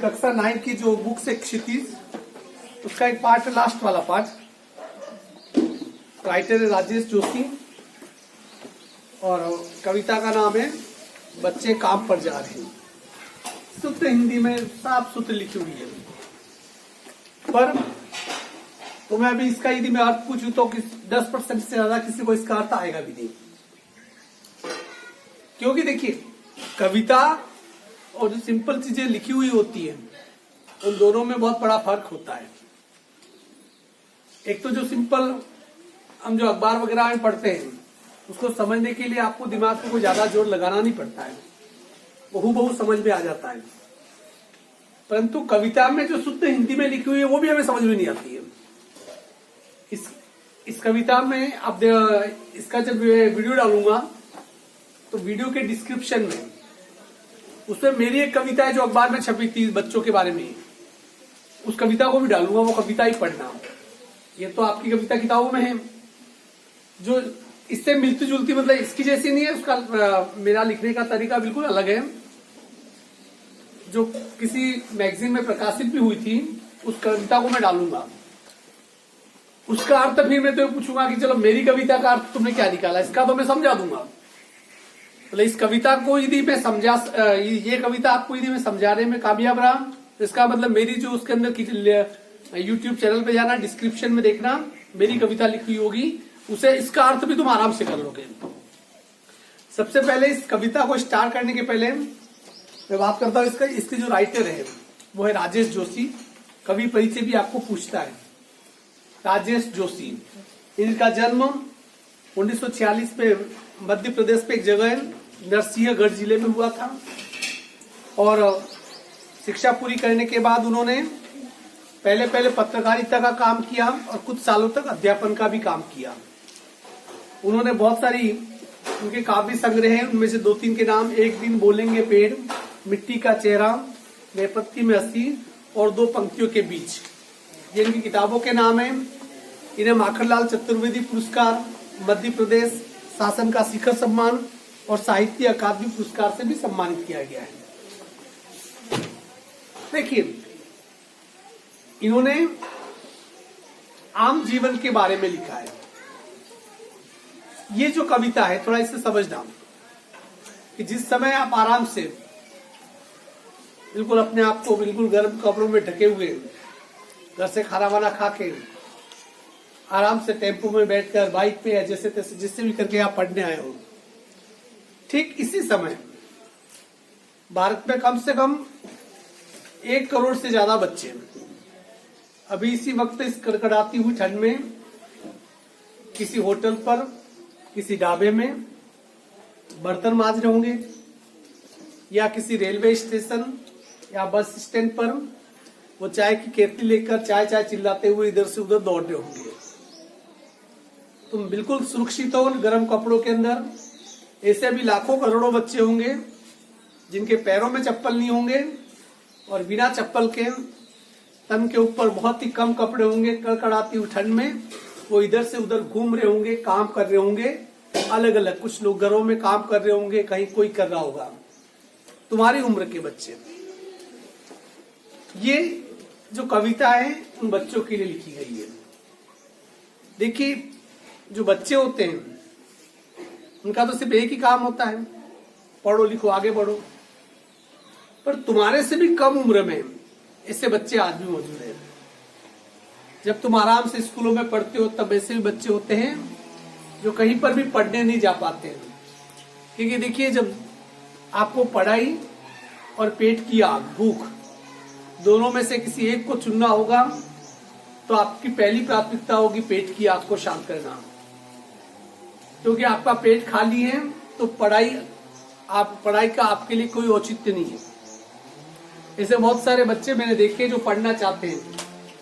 कक्षा 9 की जो बुक से क्षितिज, उसका एक पार्ट, लास्ट वाला पार्ट। राइटर है राजेश जोशी और कविता का नाम है बच्चे काम पर जा रहे हैं। शुद्ध हिंदी में साफ सूत्र लिखी हुई है, पर तो मैं अभी इसका यदि मैं अर्थ पूछूं तो 10% से ज्यादा किसी को इसका अर्थ आएगा भी नहीं। क्योंकि देखिए, कविता और जो सिंपल चीजें लिखी हुई होती है उन दोनों में बहुत बड़ा फर्क होता है। एक तो जो सिंपल हम जो अखबार वगैरह में पढ़ते हैं उसको समझने के लिए आपको दिमाग को कोई ज्यादा जोर लगाना नहीं पड़ता है, बहु समझ में आ जाता है। परंतु कविता में जो शुद्ध हिंदी में लिखी हुई है वो भी हमें समझ में नहीं आती है। इस कविता में अब इसका जब वीडियो डालूंगा तो वीडियो के डिस्क्रिप्शन में उसमें मेरी एक कविता है जो अखबार में छपी थी बच्चों के बारे में, उस कविता को भी डालूंगा। वो कविता ही पढ़ना। ये तो आपकी कविता किताबों में है, जो इससे मिलती जुलती, मतलब इसकी जैसी नहीं है। उसका मेरा लिखने का तरीका बिल्कुल अलग है। जो किसी मैगजीन में प्रकाशित भी हुई थी उस कविता को मैं डालूंगा। उसका अर्थ फिर मैं तो पूछूंगा कि चलो मेरी कविता का अर्थ तुमने क्या निकाला, इसका तो मैं समझा दूंगा। मतलब इस कविता को यदि मैं ये कविता आपको यदि मैं समझाने में कामयाब रहा तो इसका मतलब मेरी जो उसके अंदर की यूट्यूब चैनल पे जाना, डिस्क्रिप्शन में देखना, मेरी कविता लिखी होगी, उसे इसका अर्थ भी तुम आराम से कर लोगे। सबसे पहले इस कविता को स्टार्ट करने के पहले मैं बात करता हूं इसके जो राइटर है वो है राजेश जोशी। कवि परिचय भी आपको पूछता है। राजेश जोशी, इनका जन्म 1946 पे मध्य प्रदेश पे एक जगह है नरसिंहगढ़ जिले में हुआ था। और शिक्षा पूरी करने के बाद उन्होंने पहले पत्रकारिता का काम किया और कुछ सालों तक अध्यापन का भी काम किया। उन्होंने बहुत सारी उनके काव्य संग्रह हैं, उनमें से 2-3 के नाम, एक दिन बोलेंगे पेड़, मिट्टी का चेहरा, नेपथ्य में हंसी और 2 पंक्तियों के बीच, ये इनकी किताबों के नाम है। इन्हें माखनलाल चतुर्वेदी पुरस्कार, मध्य प्रदेश शासन का शिखर सम्मान और साहित्य अकादमी पुरस्कार से भी सम्मानित किया गया है। देखिए, इन्होंने आम जीवन के बारे में लिखा है। ये जो कविता है, थोड़ा इसे समझना कि जिस समय आप आराम से बिल्कुल अपने आप को बिल्कुल गर्म कपड़ों में ढके हुए घर से खाना वाना खा के आराम से टेम्पो में बैठकर, बाइक पे या जैसे तैसे जिससे भी करके आप पढ़ने आए हो, ठीक इसी समय भारत में कम से कम 1 करोड़ से ज्यादा बच्चे अभी इसी वक्त इस कड़कड़ाती हुई ठंड में किसी होटल पर, किसी ढाबे में बर्तन मांज रहे होंगे, या किसी रेलवे स्टेशन या बस स्टैंड पर वो चाय की केतली लेकर चाय चाय चिल्लाते हुए इधर से उधर दौड़ रहे होंगे। तुम बिल्कुल सुरक्षित हो गर्म कपड़ों के अंदर। ऐसे भी लाखों करोड़ों बच्चे होंगे जिनके पैरों में चप्पल नहीं होंगे और बिना चप्पल के तन के ऊपर बहुत ही कम कपड़े होंगे। कड़कड़ाती हुई ठंड में वो इधर से उधर घूम रहे होंगे, काम कर रहे होंगे अलग अलग। कुछ लोग घरों में काम कर रहे होंगे, कहीं कोई कर रहा होगा। तुम्हारी उम्र के बच्चे। ये जो कविता है उन बच्चों के लिए लिखी गई है। देखिए, जो बच्चे होते हैं उनका तो सिर्फ एक ही काम होता है, पढ़ो लिखो आगे बढ़ो। पर तुम्हारे से भी कम उम्र में ऐसे बच्चे आज भी मौजूद हैं। जब तुम आराम से स्कूलों में पढ़ते हो तब ऐसे भी बच्चे होते हैं जो कहीं पर भी पढ़ने नहीं जा पाते हैं। क्योंकि देखिए, जब आपको पढ़ाई और पेट की आग, भूख, दोनों में से किसी एक को चुनना होगा तो आपकी पहली प्राथमिकता होगी पेट की आग को शांत करना। क्योंकि आपका पेट खाली है तो पढ़ाई का आपके लिए कोई औचित्य नहीं है। ऐसे बहुत सारे बच्चे मैंने देखे जो पढ़ना चाहते हैं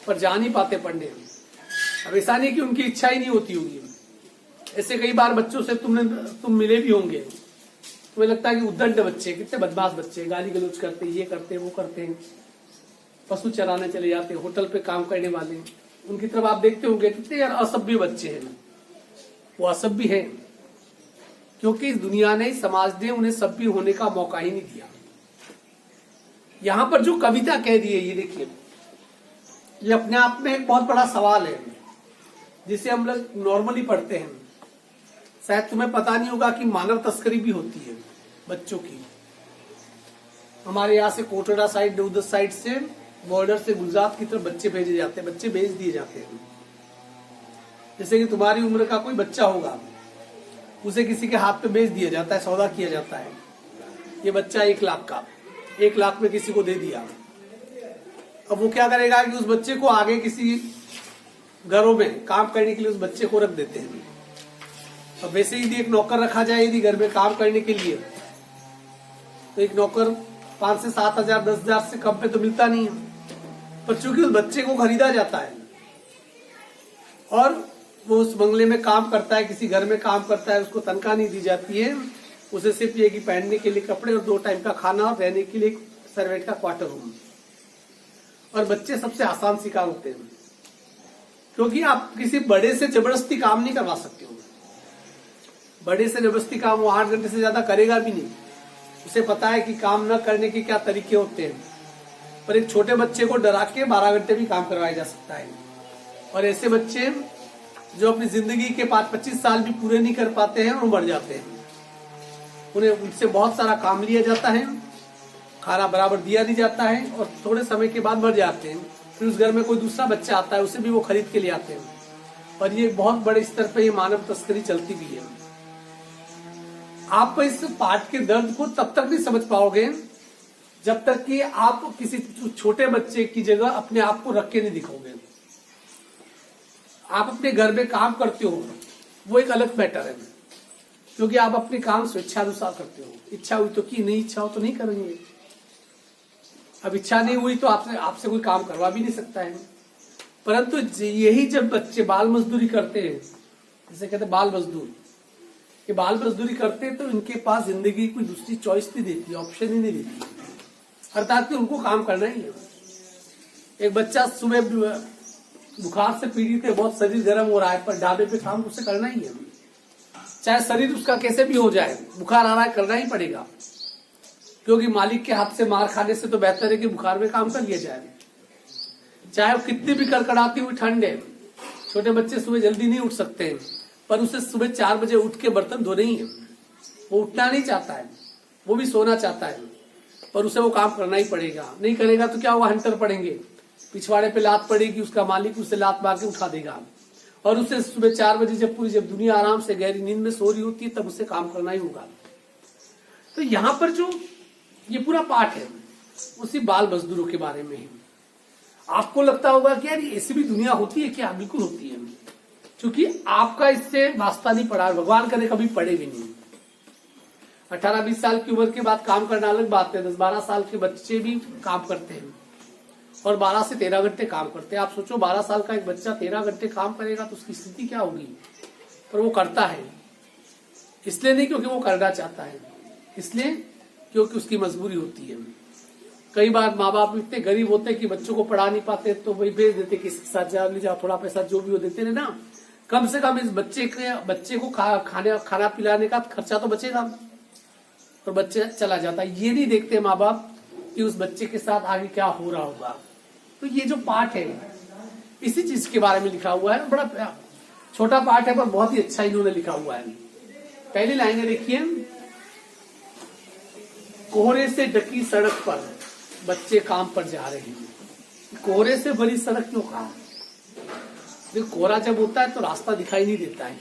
पर जा नहीं पाते पढ़ने। अब ऐसा नहीं कि उनकी इच्छा ही नहीं होती होगी। ऐसे कई बार बच्चों से तुम मिले भी होंगे, तुम्हें लगता है कि उद्दंड बच्चे, कितने बदमाश बच्चे, गाली गलौज करते, ये करते वो करते हैं, पशु चराने चले जाते, होटल पे काम करने वाले, उनकी तरफ आप देखते होंगे कितने यार असभ्य बच्चे हैं। वो असभ्य है क्योंकि इस दुनिया ने, समाज ने उन्हें सभ्य होने का मौका ही नहीं दिया। यहां पर जो कविता कह दी है, ये देखिए, ये अपने आप में एक बहुत बड़ा सवाल है जिसे हम लोग नॉर्मली पढ़ते हैं। शायद तुम्हें पता नहीं होगा कि मानव तस्करी भी होती है बच्चों की। हमारे यहाँ से कोटड़ा साइड, उधर साइड से, बॉर्डर से गुजरात की तरफ बच्चे भेजे जाते हैं, बच्चे भेज दिए जाते हैं। जैसे कि तुम्हारी उम्र का कोई बच्चा होगा, उसे किसी के हाथ पे बेच दिया जाता है, सौदा किया जाता है। ये बच्चा 1 लाख का, 1 लाख में किसी को दे दिया। अब वो क्या करेगा कि उस बच्चे को आगे किसी घरों में काम करने के लिए उस बच्चे को रख देते हैं। अब वैसे ही यदि एक नौकर रखा जाए यदि घर में काम करने के लिए, तो एक नौकर 5 से 7 हजार, 10 हजार से कम पे तो मिलता नहीं है। पर चूंकि उस बच्चे को खरीदा जाता है और वो उस बंगले में काम करता है, किसी घर में काम करता है, उसको तनख्वाह नहीं दी जाती है, उसे सिर्फ ये कि पहनने के लिए कपड़े और 2 टाइम का खाना और रहने के लिए एक सर्वेंट का क्वार्टर रूम। और बच्चे सबसे आसान शिकार होते हैं, क्योंकि आप किसी बड़े से जबरदस्ती काम नहीं करवा सकते हो। बड़े से जबरदस्ती काम वो 8 घंटे से ज्यादा करेगा भी नहीं, उसे पता है कि काम न करने के क्या तरीके होते हैं। पर एक छोटे बच्चे को डरा के 12 घंटे भी काम करवाया जा सकता है। और ऐसे बच्चे जो अपनी जिंदगी के 5-25 साल भी पूरे नहीं कर पाते हैं और मर जाते हैं। उन्हें उनसे बहुत सारा काम लिया जाता है, खाना बराबर दिया नहीं जाता है और थोड़े समय के बाद मर जाते हैं। फिर उस घर में कोई दूसरा बच्चा आता है, उसे भी वो खरीद के ले आते हैं। और ये बहुत बड़े स्तर पे ये मानव तस्करी चलती भी है। आप इस पाठ के दर्द को तब तक नहीं समझ पाओगे जब तक कि आप किसी छोटे बच्चे की जगह अपने आप को रख के नहीं दिखाओगे। आप अपने घर में काम करते हो, वो एक अलग मैटर है, क्योंकि आप अपने काम स्वेच्छानुसार करते हो। इच्छा हुई तो की, नहीं इच्छा हो तो नहीं करेंगे। अब इच्छा नहीं हुई तो आपसे कोई काम करवा भी नहीं सकता है। परंतु यही जब बच्चे बाल मजदूरी करते हैं, जैसे कहते हैं बाल मजदूर, ये बाल मजदूरी करते हैं, तो इनके पास जिंदगी कोई दूसरी चॉइस नहीं देती, ऑप्शन ही नहीं देती, अर्थात कि उनको काम करना ही है। एक बच्चा सुबह बुखार से पीड़ित है, बहुत शरीर गर्म हो रहा है, पर ढाबे पे काम उसे करना ही है। चाहे शरीर उसका कैसे भी हो जाए, बुखार आ रहा है, करना ही पड़ेगा, क्योंकि मालिक के हाथ से मार खाने से तो बेहतर है कि बुखार में काम कर लिया जाए। चाहे वो कितनी भी कड़कड़ाती हुई ठंड है। छोटे बच्चे सुबह जल्दी नहीं उठ सकते हैं, पर उसे सुबह 4 बजे उठ के बर्तन धोने ही है। वो उठना नहीं चाहता है, वो भी सोना चाहता है, पर उसे वो काम करना ही पड़ेगा। नहीं करेगा तो क्या हुआ, हंटर पड़ेंगे, पिछवाड़े पे लात पड़ेगी, उसका मालिक उसे लात मार के उठा देगा। और उसे सुबह 4 बजे जब दुनिया आराम से गहरी नींद में सो रही होती है, तब उसे काम करना ही होगा। तो यहाँ पर जो ये पूरा पाठ है उसी बाल मजदूरों के बारे में है। आपको लगता होगा कि यार ऐसी भी दुनिया होती है क्या? बिल्कुल होती है, क्योंकि आपका इससे वास्ता नहीं पड़ा, भगवान करे कभी पड़े भी नहीं। 18-20 साल की उम्र के बाद काम करना अलग बात है। 10-12 साल के बच्चे भी काम करते हैं और 12 से 13 घंटे काम करते हैं। आप सोचो 12 साल का एक बच्चा 13 घंटे काम करेगा तो उसकी स्थिति क्या होगी। पर वो करता है, इसलिए नहीं क्योंकि वो करना चाहता है, इसलिए क्योंकि उसकी मजबूरी होती है। कई बार माँ बाप इतने गरीब होते हैं कि बच्चों को पढ़ा नहीं पाते, तो वही भेज देते कि इसके साथ जा ले जाओ, थोड़ा पैसा जो भी हो देते हैं ना, कम से कम इस बच्चे को खाना पिलाने का खर्चा तो बचेगा। और बच्चे चला जाता है। ये नहीं देखते माँ बाप कि उस बच्चे के साथ आगे क्या हो रहा होगा। तो ये जो पाठ है इसी चीज के बारे में लिखा हुआ है। बड़ा छोटा पाठ है पर बहुत ही अच्छा इन्होंने लिखा हुआ है। पहली लाइनें देखिए, कोहरे से ढकी सड़क पर बच्चे काम पर जा रहे हैं। कोहरे से भरी सड़क क्यों कहा? कोहरा जब होता है तो रास्ता दिखाई नहीं देता है,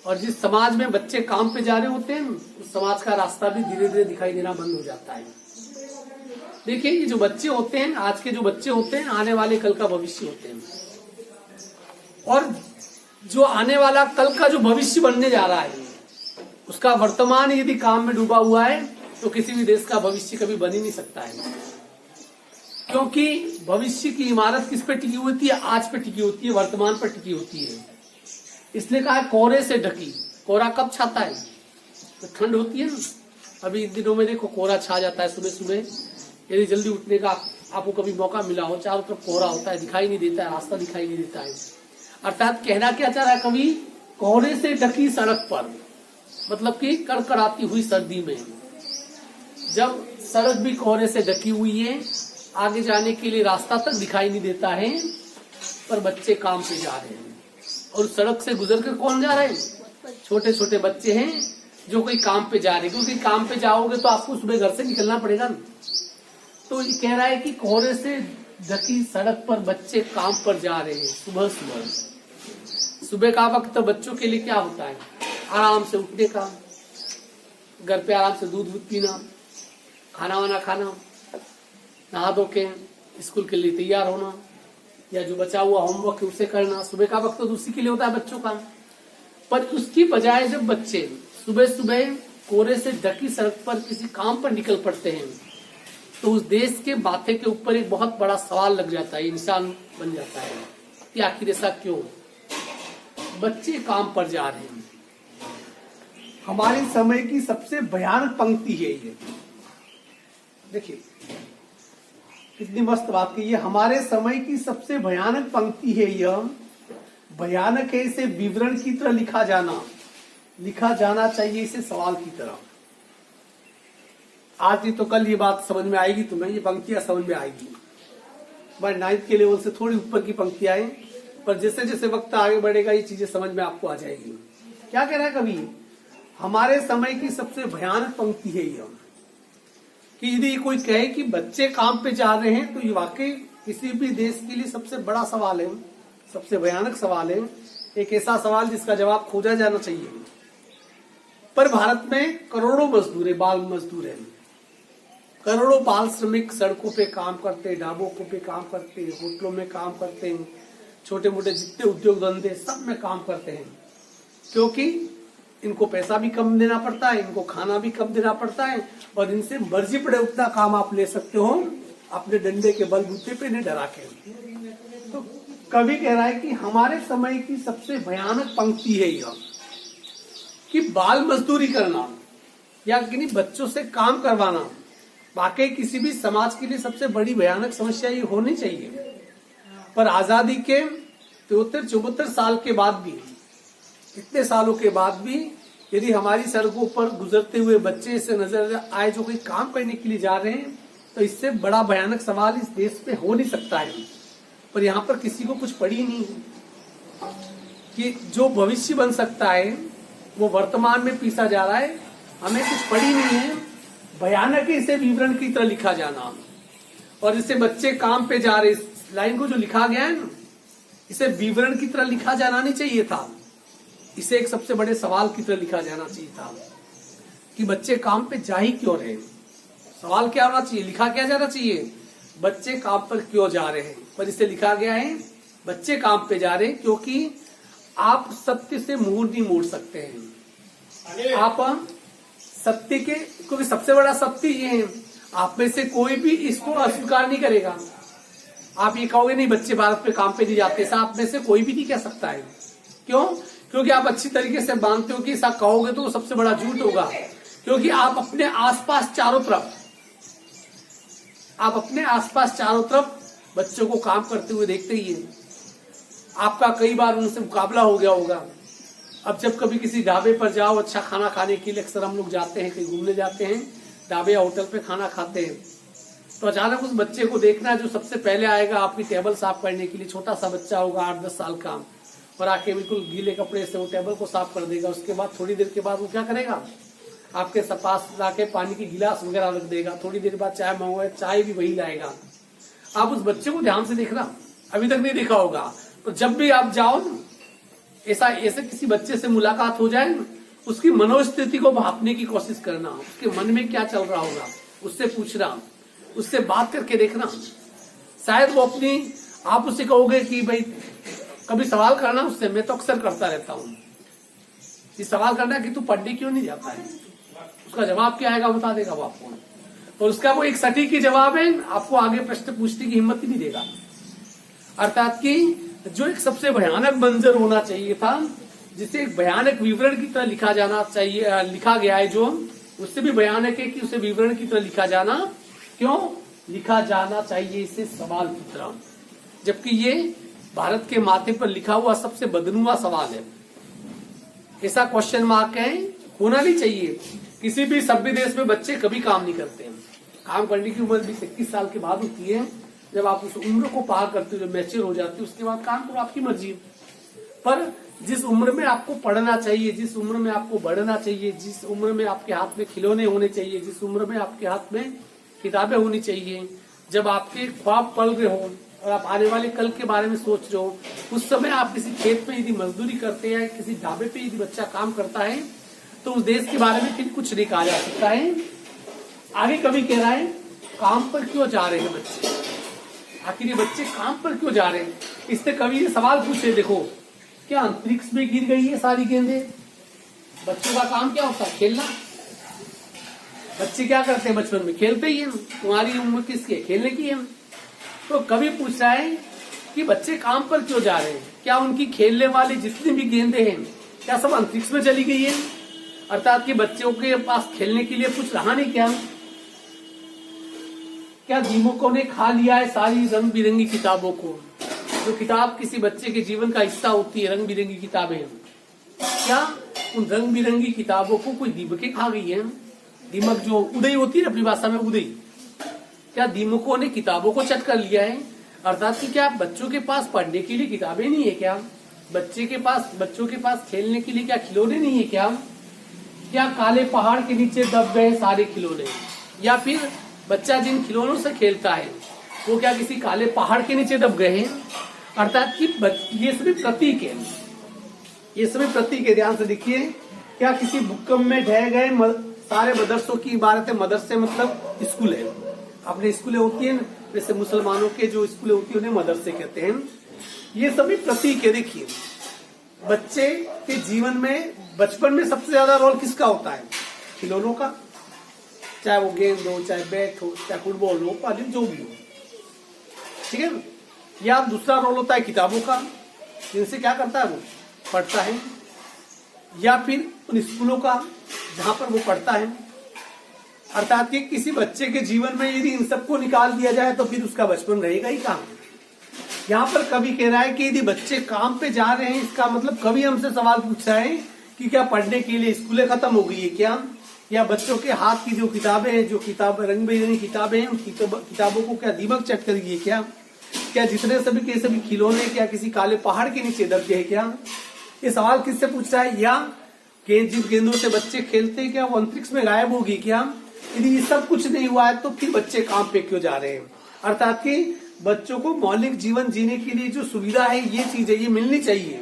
और जिस समाज में बच्चे काम पे जा रहे होते हैं उस समाज का रास्ता भी धीरे धीरे दिखाई देना बंद हो जाता है। देखिए ये जो बच्चे होते हैं, आज के जो बच्चे होते हैं, आने वाले कल का भविष्य होते हैं। और जो आने वाला कल का जो भविष्य बनने जा रहा है, उसका वर्तमान यदि काम में डूबा हुआ है तो किसी भी देश का भविष्य कभी बन ही नहीं सकता है। क्योंकि भविष्य की इमारत किस पे टिकी होती है? आज पे टिकी होती है, वर्तमान पर टिकी होती है। इसलिए कहा कोहरे से ढकी। कोहरा कब छाता है? तो ठंड होती है ना। अभी इन दिनों में देखो कोहरा छा जाता है सुबह सुबह, यदि जल्दी उठने का आपको कभी मौका मिला हो, चारों तरफ कोहरा होता है, दिखाई नहीं देता है, रास्ता दिखाई नहीं देता है। अर्थात कहना क्या चाह रहा है कवि? कोहरे से ढकी सड़क पर, मतलब कि कड़कड़ाती हुई सर्दी में जब सड़क भी कोहरे से ढकी हुई है, आगे जाने के लिए रास्ता तक दिखाई नहीं देता है, पर बच्चे काम पे जा रहे हैं। और सड़क से गुजर कर कौन जा रहे हैं? छोटे छोटे बच्चे हैं जो कोई काम पे जा रहे हैं, क्योंकि काम पे जाओगे तो आपको सुबह घर से निकलना पड़ेगा ना। तो ये कह रहा है कि कोहरे से ढकी सड़क पर बच्चे काम पर जा रहे हैं सुबह सुबह। सुबह का वक्त तो बच्चों के लिए क्या होता है? आराम से उठने का, घर पे आराम से दूध पीना, खाना वाना खाना, नहा धो के स्कूल के लिए तैयार होना, या जो बचा हुआ होमवर्क है उसे करना। सुबह का वक्त तो उसी के लिए होता है बच्चों का। पर उसकी बजाय जब बच्चे सुबह सुबह कोहरे से ढकी सड़क पर किसी काम पर निकल पड़ते हैं, तो उस देश के माथे के ऊपर एक बहुत बड़ा सवाल लग जाता है, इंसान बन जाता है कि आखिर ऐसा क्यों? बच्चे काम पर जा रहे हैं। हमारे समय की सबसे भयानक पंक्ति है ये। देखिए कितनी मस्त बात की। ये हमारे समय की सबसे भयानक पंक्ति है। यह भयानक है, इसे विवरण की तरह लिखा जाना चाहिए, इसे सवाल की तरह। आज नहीं तो कल ये बात समझ में आएगी तुम्हें, ये पंक्तियां समझ में आएगी। भाई 9th के लेवल से थोड़ी ऊपर की पंक्तियां हैं, पर जैसे जैसे वक्त आगे बढ़ेगा ये चीजें समझ में आपको आ जाएगी। क्या कह रहा है कवि? हमारे समय की सबसे भयानक पंक्ति है यह, कि यदि कोई कहे कि बच्चे काम पे जा रहे हैं, तो ये वाकई किसी भी देश के लिए सबसे बड़ा सवाल है, सबसे भयानक सवाल है। एक ऐसा सवाल जिसका जवाब खोजा जाना चाहिए। पर भारत में करोड़ों मजदूर है, बाल मजदूर है, करोड़ों बाल श्रमिक सड़कों पे काम करते हैं, ढाबों पे काम करते हैं, होटलों में काम करते हैं, छोटे मोटे जितने उद्योग धंधे सब में काम करते हैं, क्योंकि इनको पैसा भी कम देना पड़ता है, इनको खाना भी कम देना पड़ता है, और इनसे मर्जी पड़े उतना काम आप ले सकते हो अपने डंडे के बलबूते पे, इन्हें डरा के। तो कवि कह रहा है कि हमारे समय की सबसे भयानक पंक्ति है यह, कि बाल मजदूरी करना या किन्हीं बच्चों से काम करवाना वाकई किसी भी समाज के लिए सबसे बड़ी भयानक समस्या ये होनी चाहिए। पर आजादी के 73-74 साल के बाद भी, इतने सालों के बाद भी, यदि हमारी सड़कों पर गुजरते हुए बच्चे से नजर आए जो कोई काम करने के लिए जा रहे हैं, तो इससे बड़ा भयानक सवाल इस देश पे हो नहीं सकता है। पर यहाँ पर किसी को कुछ पड़ी नहीं है कि जो भविष्य बन सकता है वो वर्तमान में पीसा जा रहा है। हमें कुछ पड़ी नहीं है, भयानक है इसे विवरण की तरह लिखा जाना। और इसे बच्चे काम पे जा रहे, इस लाइन को जो लिखा गया है ना, इसे विवरण की तरह लिखा जाना नहीं चाहिए था, इसे एक सबसे बड़े सवाल की तरह लिखा जाना चाहिए था कि बच्चे काम पे जा ही क्यों रहे। सवाल क्या होना चाहिए, लिखा क्या जाना चाहिए, बच्चे काम पर क्यों जा रहे हैं। पर इसे लिखा गया है बच्चे काम पे जा रहे हैं क्योंकि आप सत्य से मुंह नहीं मोड़ सकते हैं। आप सत्य के, क्योंकि सबसे बड़ा सत्य ये है, आप में से कोई भी इसको अस्वीकार नहीं करेगा। आप ये कहोगे नहीं बच्चे भारत पे काम पे नहीं जाते, ऐसा आप में से कोई भी नहीं कह सकता है। क्यों? क्योंकि आप अच्छी तरीके से मानते हो कि ऐसा कहोगे तो सबसे बड़ा झूठ होगा। क्योंकि आप अपने आसपास चारों तरफ बच्चों को काम करते हुए देखते ही है। आपका कई बार उनसे मुकाबला हो गया होगा। अब जब कभी किसी ढाबे पर जाओ अच्छा खाना खाने के लिए, अक्सर हम लोग जाते हैं, कहीं घूमने जाते हैं, ढाबे या होटल पे खाना खाते हैं, तो अचानक उस बच्चे को देखना जो सबसे पहले आएगा आपकी टेबल साफ करने के लिए। छोटा सा बच्चा होगा 8-10 साल का, और आके बिल्कुल गीले कपड़े से वो टेबल को साफ कर देगा। उसके बाद थोड़ी देर के बाद वो क्या करेगा, आपके पास लाके पानी की गिलास वगैरह रख देगा। थोड़ी देर बाद चाय मंगवाए, चाय भी वही लाएगा। आप उस बच्चे को ध्यान से देखना, अभी तक नहीं देखा होगा, तो जब भी आप जाओ ना, ऐसे किसी बच्चे से मुलाकात हो जाए ना, उसकी मनोस्थिति को भापने की कोशिश करना, उसके मन में क्या चल रहा होगा उससे पूछना, उससे बात करके देखना। शायद वो आप उससे कहोगे कि भाई कभी सवाल करना उससे, मैं तो अक्सर करता रहता हूँ, ये सवाल करना कि तू पढ़ने क्यों नहीं जाता है। उसका जवाब क्या आएगा बता देगा वो आपको, और उसका वो एक सटीक जवाब है, आपको आगे प्रश्न पूछने की हिम्मत ही नहीं देगा। अर्थात कि जो एक सबसे भयानक मंजर होना चाहिए था, जिसे एक भयानक विवरण की तरह लिखा जाना चाहिए, लिखा गया है जो, उससे भी भयानक है कि उसे विवरण की तरह लिखा जाना क्यों लिखा जाना चाहिए, इसे सवाल की तरह। जबकि ये भारत के माथे पर लिखा हुआ सबसे बदनुमा सवाल है। ऐसा क्वेश्चन मार्क है, होना नहीं चाहिए। किसी भी सभ्य देश में बच्चे कभी काम नहीं करते हैं, काम करने की उम्र 20-21 साल के बाद होती है। जब आप उस उम्र को पार करते हो, जब मैच्योर हो जाते हो, उसके बाद काम करो, आपकी मर्जी। पर जिस उम्र में आपको पढ़ना चाहिए, जिस उम्र में आपको बढ़ना चाहिए, जिस उम्र में आपके हाथ में खिलौने होने चाहिए, जिस उम्र में आपके हाथ में किताबें होनी चाहिए, जब आपके ख्वाब पल रहे हो और आप आने वाले कल के बारे में सोच रहे हो, उस समय आप किसी खेत में यदि मजदूरी करते हैं, किसी ढाबे पे यदि बच्चा काम करता है, तो उस देश के बारे में फिर कुछ नहीं कहा जा सकता है। आगे कभी कह रहा है, काम पर क्यों जा रहे हैं बच्चे, आखिर ये बच्चे काम पर क्यों जा रहे हैं। इससे कवि ने सवाल पूछे, देखो क्या अंतरिक्ष में गिर गई है सारी गेंदें? बच्चों का काम क्या होता है? खेलना। बच्चे क्या करते हैं बचपन में? खेलते ही हैं। तुम्हारी उम्र किसकी है? खेलने की है। तो कवि पूछ रहा है कि बच्चे काम पर क्यों जा रहे हैं? क्या उनकी खेलने वाली जितनी भी गेंदें हैं, क्या सब अंतरिक्ष में चली गई है? अर्थात कि बच्चों के पास खेलने के लिए कुछ रहा नहीं क्या? क्या दीमकों ने खा लिया है सारी रंग बिरंगी किताबों को? जो किताब किसी बच्चे के जीवन का हिस्सा होती है, रंग बिरंगी किताबें, क्या उन रंग बिरंगी किताबों को कोई दीमकें खा गई है? दीमक जो उदय होती है अपनी भाषा में, उदय, क्या दीमकों ने किताबों को चट कर लिया है? अर्थात कि क्या बच्चों के पास पढ़ने के लिए किताबें नहीं है क्या? बच्चों के पास खेलने के लिए क्या खिलौने नहीं है क्या? क्या काले पहाड़ के नीचे दब गए सारे खिलौने? या फिर बच्चा जिन खिलौनों से खेलता है वो क्या किसी काले पहाड़ के नीचे दब गए हैं? अर्थात कि ये सभी प्रतीक है, ये सभी प्रतीक है। ध्यान से देखिए, क्या किसी भूकंप में ढह गए सारे मदरसों की इबारत है? मदरसे मतलब स्कूल है, अपने स्कूलें होती है, जैसे मुसलमानों के जो स्कूलें होती है उन्हें मदरसे कहते हैं। ये सभी प्रतीक है। देखिए, बच्चे के जीवन में बचपन में सबसे ज्यादा रोल किसका होता है? खिलौनों का, चाहे वो गेंद हो, चाहे बैट हो, चाहे फुटबॉल हो, पाली जो भी हो, ठीक है। या दूसरा रोल होता है किताबों का, जिनसे क्या करता है वो पढ़ता है। या फिर उन स्कूलों का जहां पर वो पढ़ता है। अर्थात कि किसी बच्चे के जीवन में यदि इन सबको निकाल दिया जाए तो फिर उसका बचपन रहेगा ही कहाँ। यहाँ पर कवि कह रहा है कि यदि बच्चे काम पे जा रहे हैं, इसका मतलब कवि हमसे सवाल पूछ रहा है कि क्या पढ़ने के लिए स्कूलें खत्म हो गई है क्या? या बच्चों के हाथ की जो किताबें हैं, जो किताब रंग बिरंगी किताबें हैं, उन किताबों को क्या दीमक चट कर गई है क्या? क्या जितने सभी के सभी खिलौने क्या किसी काले पहाड़ के नीचे दब गए क्या? ये सवाल किससे पूछ रहा है? या जिन गेंदों से बच्चे खेलते हैं क्या वो अंतरिक्ष में गायब होगी क्या? यदि ये सब कुछ नहीं हुआ है तो फिर बच्चे काम पे क्यों जा रहे हैं? अर्थात कि बच्चों को मौलिक जीवन जीने के लिए जो सुविधा है, ये चीजें ये मिलनी चाहिए।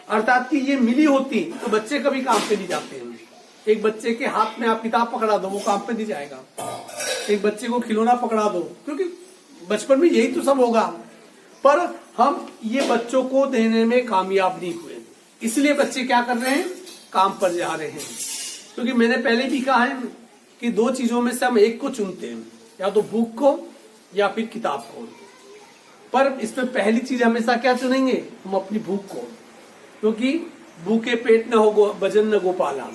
अर्थात कि ये मिली होती तो बच्चे कभी काम पे नहीं जाते हैं। एक बच्चे के हाथ में आप किताब पकड़ा दो, वो काम पे नहीं जाएगा। एक बच्चे को खिलौना पकड़ा दो, क्योंकि बचपन में यही तो सब होगा। पर हम ये बच्चों को देने में कामयाब नहीं हुए, इसलिए बच्चे क्या कर रहे हैं? काम पर जा रहे हैं। क्योंकि मैंने पहले भी कहा है कि दो चीजों में से हम एक को चुनते हैं, या तो भूख को या फिर किताब को। पर इसमें पहली चीज हमेशा क्या चुनेंगे? हम अपनी भूख को, क्योंकि भूखे पेट न हो भजन न गोपाला।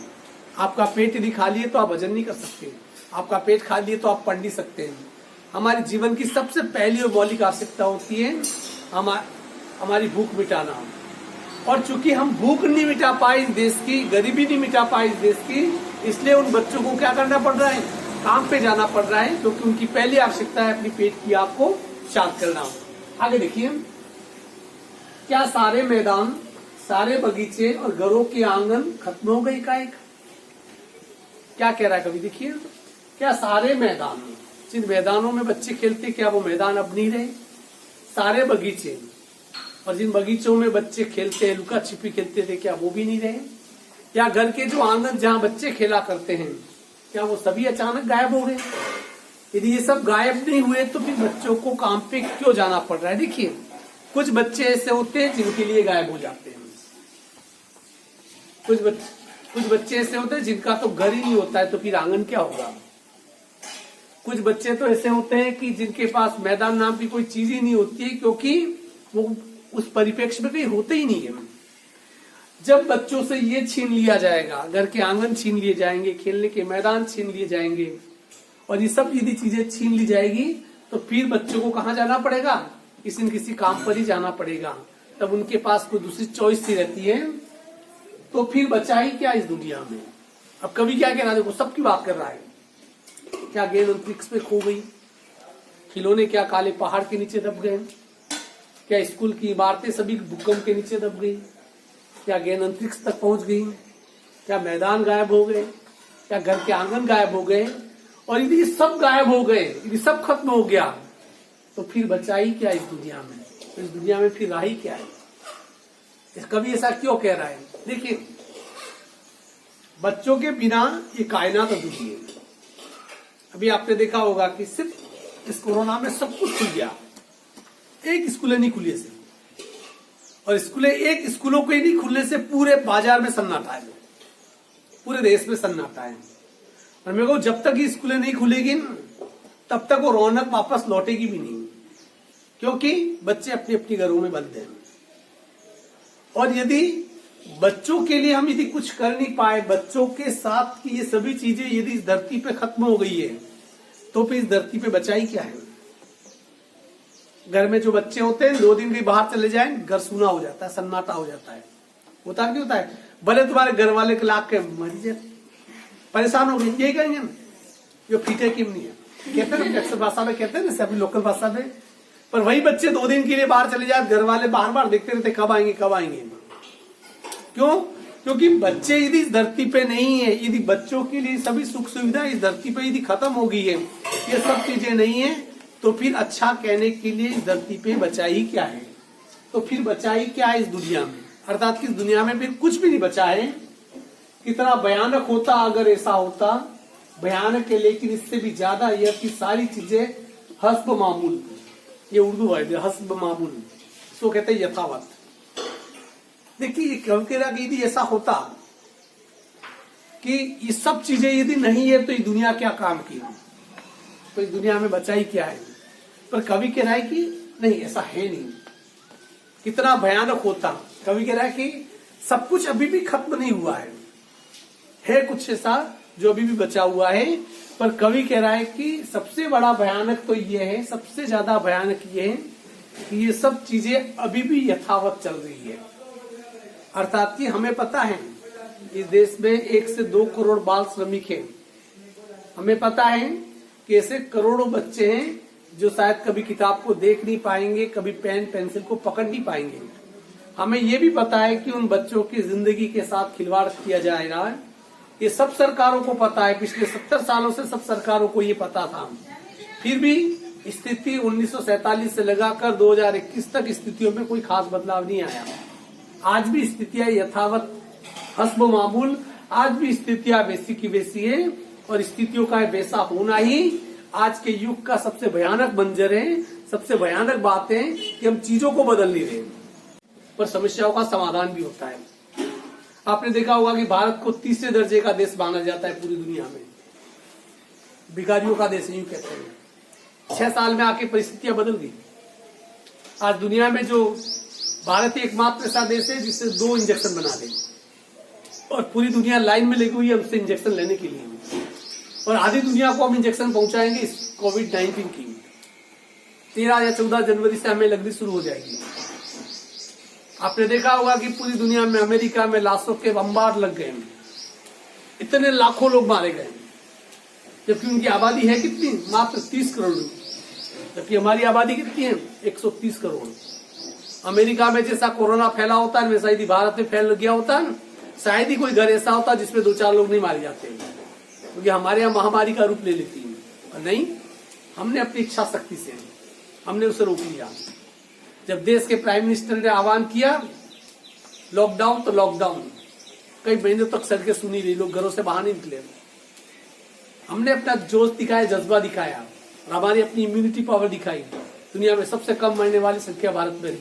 आपका पेट यदि खाली है तो आप भजन नहीं कर सकते, आपका पेट खाली है तो आप पढ़ नहीं सकते हैं। हमारे जीवन की सबसे पहली और मौलिक आवश्यकता होती है हमारी भूख मिटाना। और चूंकि हम भूख नहीं मिटा पाए इस देश की, गरीबी नहीं मिटा पाए इस देश की, इसलिए उन बच्चों को क्या करना पड़ रहा है? काम पे जाना पड़ रहा है, क्योंकि उनकी पहली आवश्यकता है अपनी पेट की आग को शांत करना। आगे देखिए, क्या सारे मैदान, सारे बगीचे और घरों के आंगन खत्म हो गए एकाएक? क्या कह रहा है कवि? देखिए, क्या सारे मैदान, जिन मैदानों में बच्चे खेलते, क्या वो मैदान अब नहीं रहे? सारे बगीचे, और जिन बगीचों में बच्चे खेलते हैं, लुका छिपी खेलते थे, क्या वो भी नहीं रहे? या घर के जो आंगन जहां बच्चे खेला करते हैं, क्या वो सभी अचानक गायब हो गए? यदि ये सब गायब नहीं हुए तो फिर बच्चों को काम पे क्यों जाना पड़ रहा है? देखिए, कुछ बच्चे ऐसे होते हैं जिनके लिए गायब हो जाते हैं, कुछ बच्चे ऐसे होते हैं जिनका तो घर ही नहीं होता है, तो फिर आंगन क्या होगा? कुछ बच्चे तो ऐसे होते हैं कि जिनके पास मैदान नाम की कोई चीज ही नहीं होती है, क्योंकि वो उस परिप्रेक्ष्य में कहीं होते ही नहीं है। जब बच्चों से ये छीन लिया जाएगा, घर के आंगन छीन लिए जाएंगे, खेलने के मैदान छीन लिए जाएंगे, और ये सब यदि चीजें छीन ली जाएगी तो फिर बच्चों को कहाँ जाना पड़ेगा? किसी न किसी काम पर ही जाना पड़ेगा। तब उनके पास कोई दूसरी चॉइस ही रहती है, तो फिर बचा ही क्या इस दुनिया में? अब कवि क्या कह रहा है? देखो, सबकी बात कर रहा है। क्या गेंद अंतरिक्ष में खो गई? खिलौने क्या काले पहाड़ के नीचे दब गए? क्या स्कूल की इमारतें सभी भूकंप के नीचे दब गई? क्या गेंद अंतरिक्ष तक पहुंच गई? क्या मैदान गायब हो गए? क्या घर के आंगन गायब हो गए? और यदि सब गायब हो गए, यदि सब खत्म हो गया, तो फिर बचा ही क्या इस दुनिया में? तो इस दुनिया में फिर रहा ही क्या है? कवि ऐसा क्यों कह रहा है? देखिए, बच्चों के बिना ये कायनात अधूरी है। अभी आपने देखा होगा कि सिर्फ इस कोरोना में सब कुछ खुल गया, एक स्कूलें नहीं खुली से, और स्कूलें एक स्कूलों के नहीं खुलने से पूरे बाजार में सन्नाटा है, पूरे देश में सन्नाटा है। और मेरे को जब तक ये स्कूलें नहीं खुलेगी तब तक वो रौनक वापस लौटेगी भी नहीं, क्योंकि बच्चे अपने अपने घरों में बंद हैं। और यदि बच्चों के लिए हम यदि कुछ कर नहीं पाए, बच्चों के साथ की ये सभी चीजें यदि इस धरती पे खत्म हो गई है, तो फिर इस धरती पे बचा ही क्या है? घर में जो बच्चे होते हैं 2 दिन के बाहर चले जाएं, घर सूना हो जाता है, सन्नाटा हो जाता है। होता नहीं होता है? भले तुम्हारे घर वाले लाख के मरीज परेशान हो गए, यही कहेंगे ना, जो पीटे क्यों नहीं है, कहते हैं ना, अक्सर भाषा में कहते हैं ना, अपनी लोकल भाषा में। पर वही बच्चे 2 दिन के लिए बाहर चले जाए, घर वाले बार बार देखते रहते कब आएंगे कब आएंगे। क्यों? क्योंकि बच्चे यदि इस धरती पे नहीं है, यदि बच्चों के लिए सभी सुख सुविधा इस धरती पे यदि खत्म हो गई है, ये सब चीजें नहीं है, तो फिर अच्छा कहने के लिए इस धरती पे बचा ही क्या है? तो फिर बचा ही क्या है इस दुनिया में? अर्थात कि इस दुनिया में फिर कुछ भी नहीं बचा है। कितना भयानक होता अगर ऐसा होता, भयानक है, लेकिन इससे भी ज्यादा यह कि सारी चीजें हस्ब मामूल, ये उर्दू वर्ड है, हस्ब मामूल, इसको कहते हैं यथावत। देखिए, कभी कह रहा कि यदि ऐसा होता कि ये सब चीजें यदि नहीं है, तो ये दुनिया क्या काम की, तो इस दुनिया में बचा ही क्या है? पर कवि कह रहा है कि नहीं, ऐसा है नहीं। कितना भयानक होता। कवि कह रहा है कि सब कुछ अभी भी खत्म नहीं हुआ है कुछ ऐसा जो अभी भी बचा हुआ है। पर कवि कह रहा है कि सबसे बड़ा भयानक तो ये है, सबसे ज्यादा भयानक ये है कि ये सब चीजें अभी भी यथावत चल रही है। अर्थात कि हमें पता है इस देश में 1 से 2 करोड़ बाल श्रमिक हैं। हमें पता है कि ऐसे करोड़ों बच्चे हैं जो शायद कभी किताब को देख नहीं पाएंगे, कभी पेन पेंसिल को पकड़ नहीं पाएंगे। हमें ये भी पता है कि उन बच्चों की जिंदगी के साथ खिलवाड़ किया जाएगा। ये सब सरकारों को पता है, पिछले 70 सालों से सब सरकारों को ये पता था। फिर भी स्थिति 1947 से लगाकर 2021 तक स्थितियों में कोई खास बदलाव नहीं आया। आज भी स्थितियां यथावत हस्ब मामूल, आज भी स्थितियां वैसी की वैसी है, और स्थितियों का वैसा होना ही आज के युग का सबसे भयानक मंजर है। सबसे भयानक बात है कि हम चीजों को बदल नहीं रहे, पर समस्याओं का समाधान भी होता है। आपने देखा होगा कि भारत को 3रे दर्जे का देश माना जाता है पूरी दुनिया में, भिखारियों का देश यूं कहते हैं। 6 साल में आके परिस्थितियां बदल गई। आज दुनिया में जो भारत एकमात्र ऐसा देश है जिससे 2 इंजेक्शन बना दे, और पूरी दुनिया लाइन में लगी हुई है हमसे इंजेक्शन लेने के लिए, और आधी दुनिया को हम इंजेक्शन पहुंचाएंगे इस कोविड-19 की। 13 या 14 जनवरी से हमें लगनी शुरू हो जाएगी। आपने देखा होगा कि पूरी दुनिया में, अमेरिका में लाशों के अंबार लग गए, इतने लाखों लोग मारे गए, जबकि उनकी आबादी है कितनी? मात्र 30 करोड़। जबकि हमारी आबादी कितनी है? 130 करोड़। अमेरिका में जैसा कोरोना फैला होता है, वैसा यदि भारत में फैल गया होता है, शायद ही कोई घर ऐसा होता जिसमें 2-4 लोग नहीं मारे जाते, क्योंकि हमारे यहाँ महामारी का रूप ले लेती है। और नहीं, हमने अपनी इच्छा शक्ति से हमने उसे रोक लिया। जब देश के प्राइम मिनिस्टर ने आह्वान किया लॉकडाउन, तो लॉकडाउन कई महीनों तक सड़कें सुनी रही, लोग घरों से बाहर नहीं निकले। हमने अपना जोश दिखाया, जज्बा दिखाया, और हमारी अपनी इम्यूनिटी पावर दिखाई। दुनिया में सबसे कम मरने वाली संख्या भारत में रही,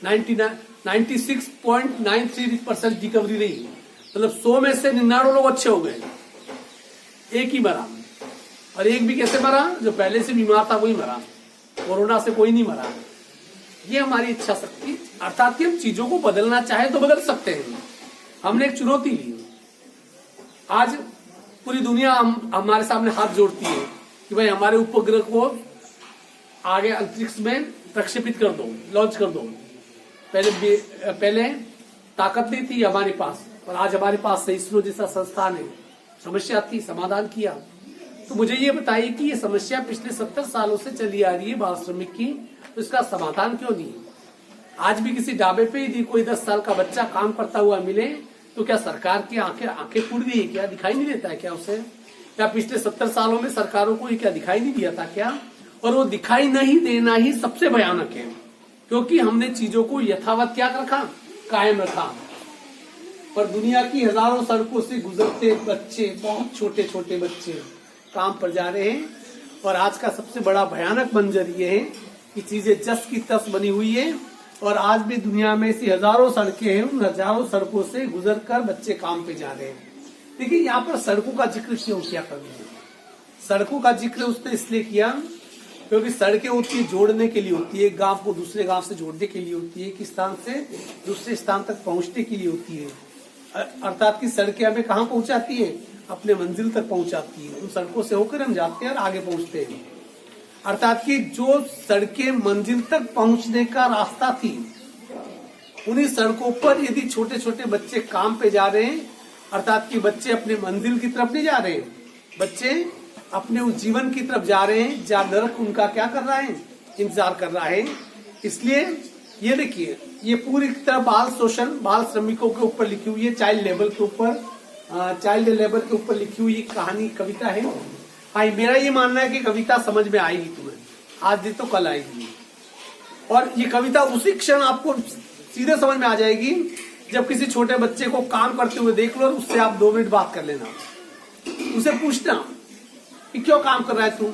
96.93% रिकवरी रही। मतलब 100 में से 99 लोग अच्छे हो गए, एक ही मरा। और एक भी कैसे मरा? जो पहले से बीमार था वही मरा, कोरोना से कोई नहीं मरा। ये हमारी इच्छा शक्ति, अर्थात कि हम चीजों को बदलना चाहे तो बदल सकते हैं। हमने एक चुनौती ली। आज पूरी दुनिया हमारे सामने हाथ जोड़ती है कि भाई हमारे उपग्रह को आगे अंतरिक्ष में प्रक्षेपित कर दो, लॉन्च कर दो। पहले ताकत नहीं थी हमारे पास, और आज हमारे पास इसरो जैसा संस्थान है। समस्या थी, समाधान किया। तो मुझे ये बताइए कि ये समस्या पिछले 70 सालों से चली आ रही है बाल श्रमिक की, तो इसका समाधान क्यों नहीं? आज भी किसी ढाबे पे यदि कोई 10 साल का बच्चा काम करता हुआ मिले तो क्या सरकार की आंखें फूट गई है क्या? दिखाई नहीं देता है क्या उसे? क्या पिछले 70 सालों में सरकारों को ये क्या दिखाई नहीं दिया था क्या? और वो दिखाई नहीं देना ही सबसे भयानक है, क्योंकि हमने चीजों को यथावत क्या रखा, कायम रखा। पर दुनिया की हजारों सड़कों से गुजरते बच्चे, बहुत छोटे छोटे बच्चे काम पर जा रहे हैं। और आज का सबसे बड़ा भयानक मंजर ये है कि चीजें जस की तस बनी हुई है और आज भी दुनिया में ऐसी हजारों सड़कें हैं, उन हजारों सड़कों से गुजरकर बच्चे काम पे जा रहे हैं। देखिए यहाँ पर सड़कों का जिक्र क्यों किया कभी? सड़कों का जिक्र उसने इसलिए किया क्योंकि सड़कें होती है जोड़ने के लिए होती है, एक गांव को दूसरे गांव से जोड़ने के लिए होती है, एक स्थान से दूसरे स्थान तक पहुंचने के लिए होती है। अर्थात की सड़कें हमें कहाँ पहुंचाती है? अपने मंजिल तक पहुंचाती है। उन सड़कों से होकर हम जाते हैं और आगे पहुंचते हैं। अर्थात कि जो सड़कें मंजिल तक पहुंचने का रास्ता थी, उन्हीं सड़कों पर यदि छोटे छोटे बच्चे काम पे जा रहे हैं, अर्थात कि बच्चे अपने मंजिल की तरफ नहीं जा रहे हैं, बच्चे अपने उस जीवन की तरफ जा रहे हैं जहाँ नरक उनका क्या कर रहा है, इंतजार कर रहा है। इसलिए ये देखिए, ये पूरी तरह बाल शोषण, बाल श्रमिकों के ऊपर लिखी हुई है, चाइल्ड लेबर के ऊपर, चाइल्ड लेबर के ऊपर लिखी हुई कहानी, कविता है। हाँ, मेरा ये मानना है कि कविता समझ में आएगी तुम्हें, आज नहीं तो कल आएगी। और ये कविता उसी क्षण आपको सीधे समझ में आ जाएगी जब किसी छोटे बच्चे को काम करते हुए देख लो और उससे आप 2 मिनट बात कर लेना, उसे पूछना कि क्यों काम कर रहा है तू,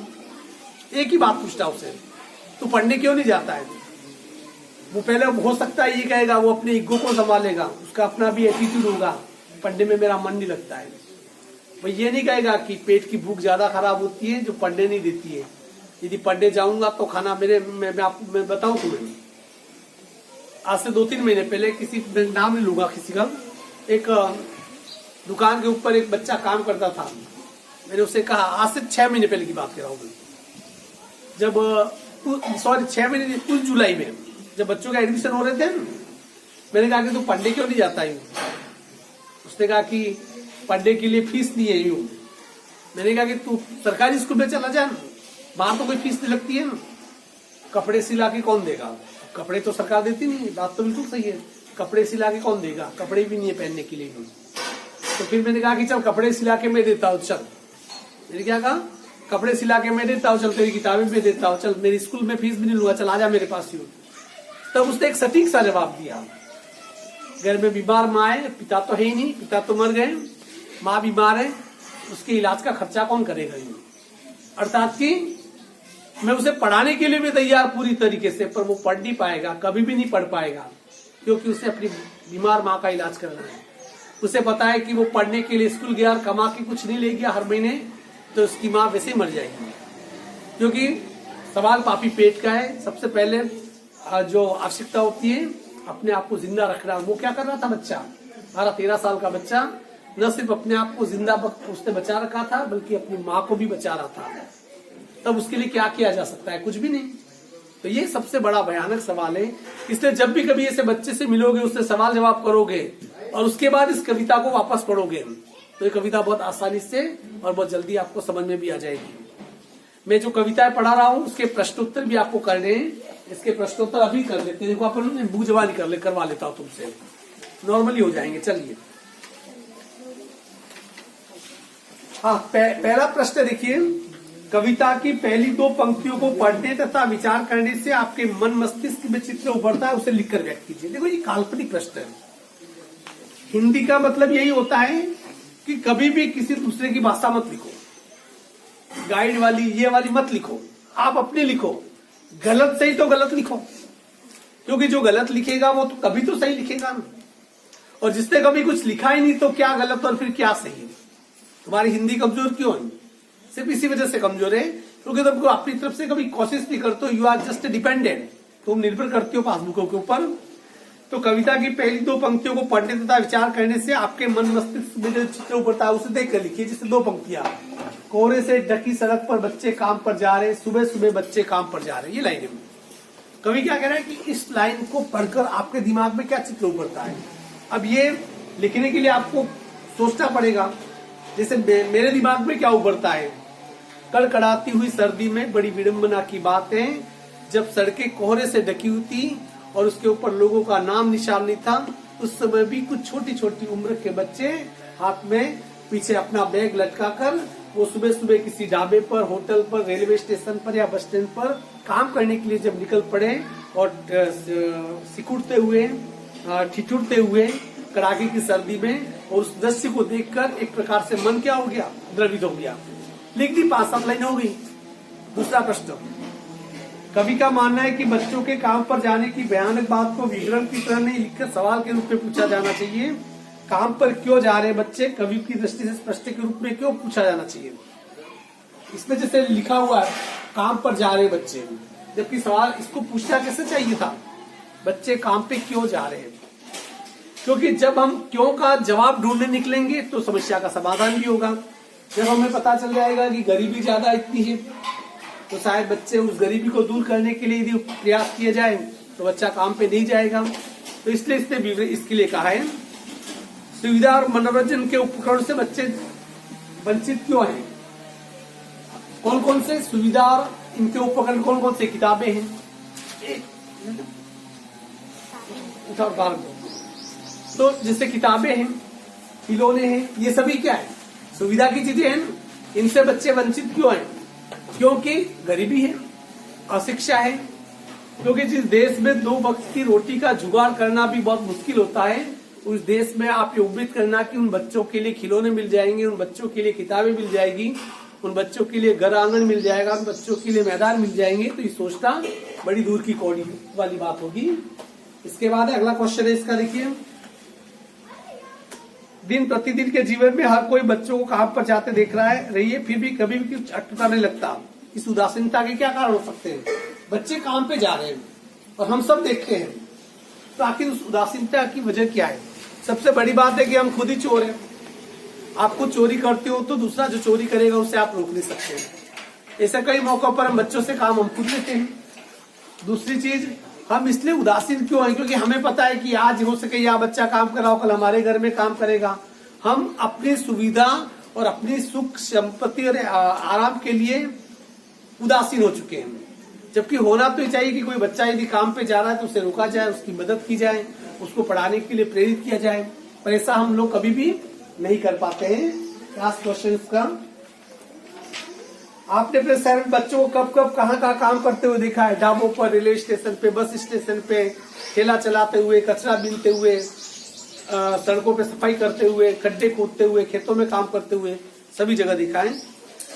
एक ही बात पूछना उसे, तू पढ़ने क्यों नहीं जाता है? वो पहले हो सकता है ये कहेगा, वो अपने ईगो को संभालेगा, उसका अपना भी एटीट्यूड होगा, पढ़ने में मेरा मन नहीं लगता है। वो ये नहीं कहेगा कि पेट की भूख ज्यादा खराब होती है जो पढ़ने नहीं देती है, यदि पढ़ने जाऊंगा तो खाना मेरे मैं बताऊं तुम्हें, आज से 2-3 महीने पहले, किसी नाम नहीं लूंगा किसी का, एक दुकान के ऊपर एक बच्चा काम करता था। मैंने उससे कहा, आज से 6 महीने पहले की बात कर रहा हूँ, जब 6 महीने कुछ जुलाई में जब बच्चों का एडमिशन हो रहे थे, मैंने कहा कि तू पढ़ने क्यों नहीं जाता यूं? उसने कहा कि पढ़ने के लिए फीस नहीं है यूं। मैंने कहा कि तू सरकारी स्कूल में चला जा, वहां तो कोई फीस नहीं लगती है ना, कपड़े सिला के कौन देगा? कपड़े तो सरकार देती नहीं है, बात तो बिल्कुल सही है, कपड़े सिला के कौन देगा? कपड़े भी नहीं है पहनने के लिए। तो फिर मैंने कहा कि चल कपड़े सिला के मैं देता हूँ, चल। मैंने क्या कहा, कपड़े सिला के मैं देता हूँ, चल तेरी किताबें भी देता हूँ, चल मेरी स्कूल में फीस भी नहीं लूंगा, चल आजा मेरे पास यूं। तब उसने एक सटीक सा जवाब दिया, घर में बीमार माँ है, पिता तो है ही नहीं, पिता तो मर गए, माँ बीमार है, उसके इलाज का खर्चा कौन करेगा यूं? अर्थात कि मैं उसे पढ़ाने के लिए भी तैयार पूरी तरीके से, पर वो पढ़ नहीं पाएगा, कभी भी नहीं पढ़ पाएगा, क्योंकि उसे अपनी बीमार माँ का इलाज करना है। उसे पता है कि वो पढ़ने के लिए स्कूल गया और कमा के कुछ नहीं ले गया हर महीने, तो उसकी माँ वैसे ही मर जाएगी। क्योंकि सवाल पापी पेट का है। सबसे पहले जो आवश्यकता होती है अपने आप को जिंदा रखना, वो क्या कर रहा था बच्चा, 12-13 साल का बच्चा, न सिर्फ अपने आप को जिंदा उसने बचा रखा था, बल्कि अपनी माँ को भी बचा रहा था। तब उसके लिए क्या किया जा सकता है? कुछ भी नहीं। तो ये सबसे बड़ा भयानक सवाल है। इसलिए जब भी कभी ऐसे बच्चे से मिलोगे, उससे सवाल जवाब करोगे और उसके बाद इस कविता को वापस पढ़ोगे, तो ये कविता बहुत आसानी से और बहुत जल्दी आपको समझ में भी आ जाएगी। मैं जो कविताएं पढ़ा रहा हूँ उसके प्रश्नोत्तर भी आपको करने हैं, इसके प्रश्नोत्तर अभी कर लेते हैं। देखो अपन बूझवाली करवा लेता हूँ तुमसे, नॉर्मली हो जाएंगे। चलिए, हाँ, पहला प्रश्न देखिए, कविता की पहली 2 पंक्तियों को पढ़ने तथा विचार करने से आपके मन मस्तिष्क में चित्र उभरता है, उसे लिखकर व्यक्त कीजिए। देखो ये काल्पनिक प्रश्न है। हिंदी का मतलब यही होता है कि कभी भी किसी दूसरे की भाषा मत लिखो, गाइड वाली ये वाली मत लिखो, आप अपनी लिखो। गलत सही तो गलत लिखो, क्योंकि जो गलत लिखेगा वो तो कभी तो सही लिखेगा ना। और जिसने कभी कुछ लिखा ही नहीं तो क्या गलत और फिर क्या सही। तुम्हारी हिंदी कमजोर क्यों है? सिर्फ इसी वजह से कमजोर है क्योंकि तुम अपनी तरफ से कभी कोशिश नहीं करते हो। यू आर जस्ट डिपेंडेंट, तुम निर्भर करते हो पासबुकों के ऊपर। तो कविता की पहली 2 पंक्तियों को पढ़ने तथा विचार करने से आपके मन मस्तिष्क में जो चित्र उभरता है उसे देख कर लिखिए। जैसे 2 पंक्तियां, कोहरे से ढकी सड़क पर बच्चे काम पर जा रहे, सुबह सुबह बच्चे काम पर जा रहे, ये लाइन है। कवि क्या कह रहा है कि इस लाइन को पढ़कर आपके दिमाग में क्या चित्र उभरता है। अब ये लिखने के लिए आपको सोचना पड़ेगा, जैसे मेरे दिमाग में क्या उभरता है। कड़कड़ाती हुई सर्दी में बड़ी विडंबना की बात है, जब सड़कें कोहरे से ढकी हुई थी और उसके ऊपर लोगों का नाम निशान नहीं था, उस समय भी कुछ छोटी छोटी उम्र के बच्चे हाथ में पीछे अपना बैग लटकाकर वो सुबह सुबह किसी ढाबे पर, होटल पर, रेलवे स्टेशन पर या बस स्टैंड पर काम करने के लिए जब निकल पड़े और सिकुड़ते हुए, ठिठुरते हुए कड़ाके की सर्दी में, और उस दृश्य को देखकर एक प्रकार से मन क्या हो गया, द्रवित हो गया। लिख दी, 5-7 लाइन हो गई। दूसरा प्रश्न, कवि का मानना है कि बच्चों के काम पर जाने की भयानक बात को विवरण की तरह नहीं लिखकर सवाल के रूप में पूछा जाना चाहिए। काम पर क्यों जा रहे बच्चे, कवि की दृष्टि से प्रश्न के रूप में क्यों पूछा जाना चाहिए। इसमें जैसे लिखा हुआ है काम पर जा रहे बच्चे, जबकि सवाल इसको पूछना कैसे चाहिए था, बच्चे काम पे क्यों जा रहे हैं। क्योंकि जब हम क्यों का जवाब ढूंढने निकलेंगे तो समस्या का समाधान भी होगा। जब हमें पता चल जाएगा कि गरीबी ज्यादा इतनी है, तो शायद बच्चे उस गरीबी को दूर करने के लिए यदि प्रयास किया जाए तो बच्चा काम पे नहीं जाएगा। तो इसलिए इसने इसके लिए कहा है सुविधा और मनोरंजन के उपकरण से बच्चे वंचित क्यों हैं। कौन कौन से सुविधा और इनके उपकरण, कौन कौन से किताबें हैं, तो जैसे किताबें हैं, खिलौने हैं, ये सभी क्या है, सुविधा की चीजें हैं। इनसे बच्चे वंचित क्यों हैं, क्योंकि गरीबी है, अशिक्षा है। क्योंकि जिस देश में 2 वक्त की रोटी का जुगाड़ करना भी बहुत मुश्किल होता है, उस देश में आप ये उम्मीद करना कि उन बच्चों के लिए खिलौने मिल जाएंगे, उन बच्चों के लिए किताबें मिल जाएगी, उन बच्चों के लिए घर आंगन मिल जाएगा, उन बच्चों के लिए मैदान मिल जाएंगे, तो ये सोचना बड़ी दूर की कौड़ी वाली बात होगी। इसके बाद अगला क्वेश्चन है इसका, देखिए, दिन प्रतिदिन के जीवन में हर कोई बच्चों को काम पर जाते देख रहा है रही है, फिर भी कभी भी कुछ अटपटा नहीं लगता। इस उदासीनता के क्या कारण हो सकते हैं। बच्चे काम पे जा रहे हैं और हम सब देखते हैं, तो आखिर उस उदासीनता की वजह क्या है। सबसे बड़ी बात है कि हम खुद ही चोर हैं। आप खुद चोरी करते हो तो दूसरा जो चोरी करेगा उसे आप रोक नहीं सकते। ऐसे कई मौकों पर हम बच्चों से काम हम खुद लेते हैं। दूसरी चीज, हम इसलिए उदासीन क्यों हैं, क्योंकि हमें पता है कि आज हो सके या बच्चा काम कराओ, कल हमारे घर में काम करेगा। हम अपनी सुविधा और अपनी सुख संपत्ति और आराम के लिए उदासीन हो चुके हैं। जबकि होना तो ये चाहिए कि कोई बच्चा यदि काम पे जा रहा है तो उसे रोका जाए, उसकी मदद की जाए, उसको पढ़ाने के लिए प्रेरित किया जाए, पर ऐसा हम लोग कभी भी नहीं कर पाते हैं। लास्ट क्वेश्चन इसका, आपने अपने शहर में बच्चों को कब कब कहाँ कहाँ काम करते हुए देखा है। ढाबों पर, रेलवे स्टेशन पे, बस स्टेशन पे, ठेला चलाते हुए, कचरा बीनते हुए, सड़कों पे सफाई करते हुए, खड्डे खोदते हुए, खेतों में काम करते हुए, सभी जगह देखा है।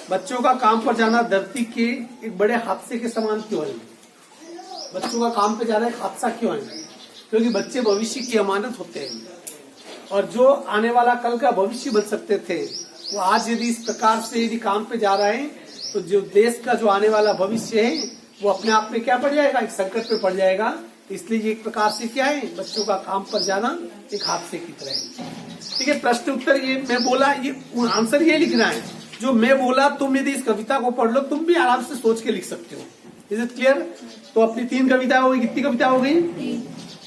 बच्चों का काम पर जाना धरती के एक बड़े हादसे के समान क्यों है। बच्चों का काम पे जाना एक हादसा क्यों है, क्योंकि बच्चे भविष्य की अमानत होते हैं, और जो आने वाला कल का भविष्य बन सकते थे वो आज यदि इस प्रकार से यदि काम पे जा रहा है तो जो देश का जो आने वाला भविष्य है वो अपने आप में क्या पड़ जाएगा, एक संकट पे पड़ जाएगा। इसलिए ये एक प्रकार से क्या है, बच्चों का काम पर जाना एक हादसे की तरह है। ठीक है, प्रश्न उत्तर ये मैं बोला, ये आंसर ये लिखना है जो मैं बोला। तुम यदि इस कविता को पढ़ लो, तुम भी आराम से सोच के लिख सकते हो। Is it clear. तो अपनी 3 कविता हो गई। कितनी कविता हो गई,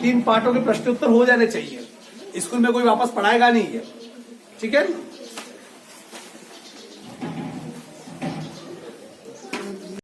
3 पार्टों के प्रश्न उत्तर हो जाने चाहिए। स्कूल में कोई वापस पढ़ाएगा नहीं है, ठीक है।